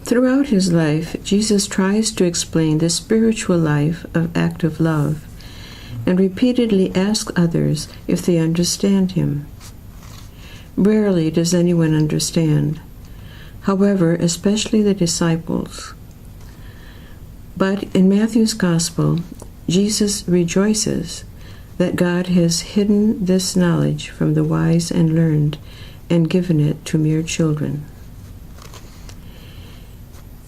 Throughout his life, Jesus tries to explain the spiritual life of active love and repeatedly asks others if they understand him. Rarely does anyone understand, however, especially the disciples. But in Matthew's Gospel, Jesus rejoices that God has hidden this knowledge from the wise and learned and given it to mere children.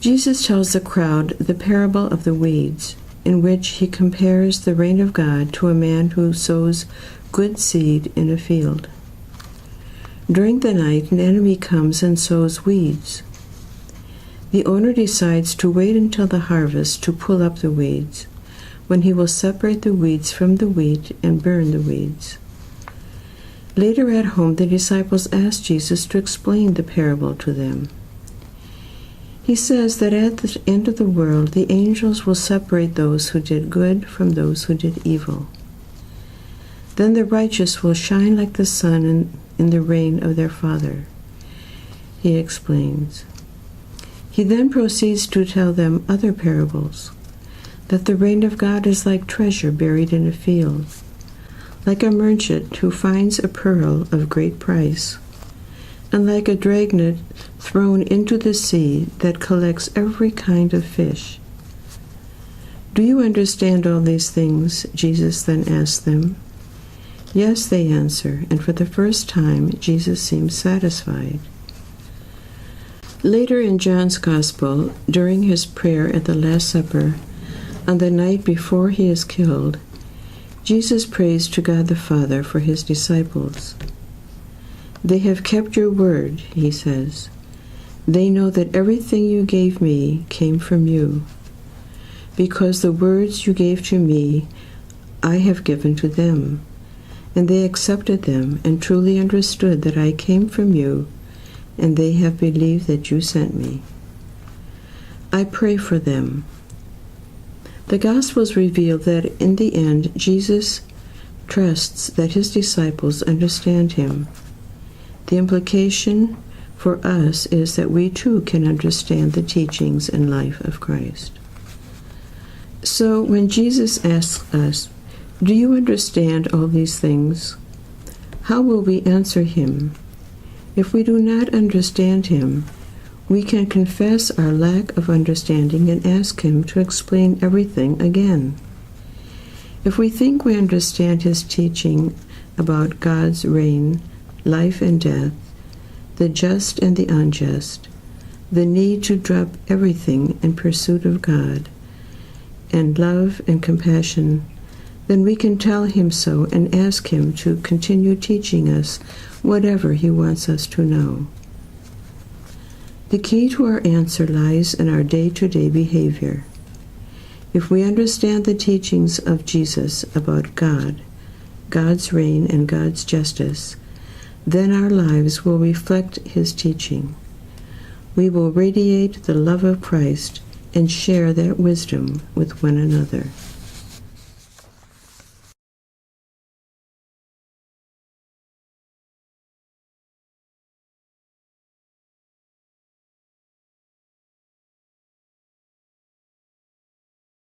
Jesus tells the crowd the parable of the weeds, in which he compares the reign of God to a man who sows good seed in a field. During the night, an enemy comes and sows weeds. The owner decides to wait until the harvest to pull up the weeds, when he will separate the weeds from the wheat and burn the weeds. Later at home, the disciples ask Jesus to explain the parable to them. He says that at the end of the world, the angels will separate those who did good from those who did evil. Then the righteous will shine like the sun in the reign of their Father. He explains. He then proceeds to tell them other parables, that the reign of God is like treasure buried in a field, like a merchant who finds a pearl of great price, and like a dragnet thrown into the sea that collects every kind of fish. Do you understand all these things? Jesus then asked them. Yes, they answer, and for the first time Jesus seems satisfied. Later in John's Gospel, during his prayer at the Last Supper, on the night before he is killed, Jesus prays to God the Father for his disciples. They have kept your word, he says. They know that everything you gave me came from you, because the words you gave to me I have given to them, and they accepted them and truly understood that I came from you, and they have believed that you sent me. I pray for them. The Gospels reveal that in the end, Jesus trusts that his disciples understand him. The implication for us is that we too can understand the teachings and life of Christ. So when Jesus asks us, do you understand all these things? How will we answer him? If we do not understand him, we can confess our lack of understanding and ask him to explain everything again. If we think we understand his teaching about God's reign, life and death, the just and the unjust, the need to drop everything in pursuit of God, and love and compassion, then we can tell him so and ask him to continue teaching us whatever he wants us to know. The key to our answer lies in our day-to-day behavior. If we understand the teachings of Jesus about God, God's reign and God's justice, then our lives will reflect his teaching. We will radiate the love of Christ and share that wisdom with one another.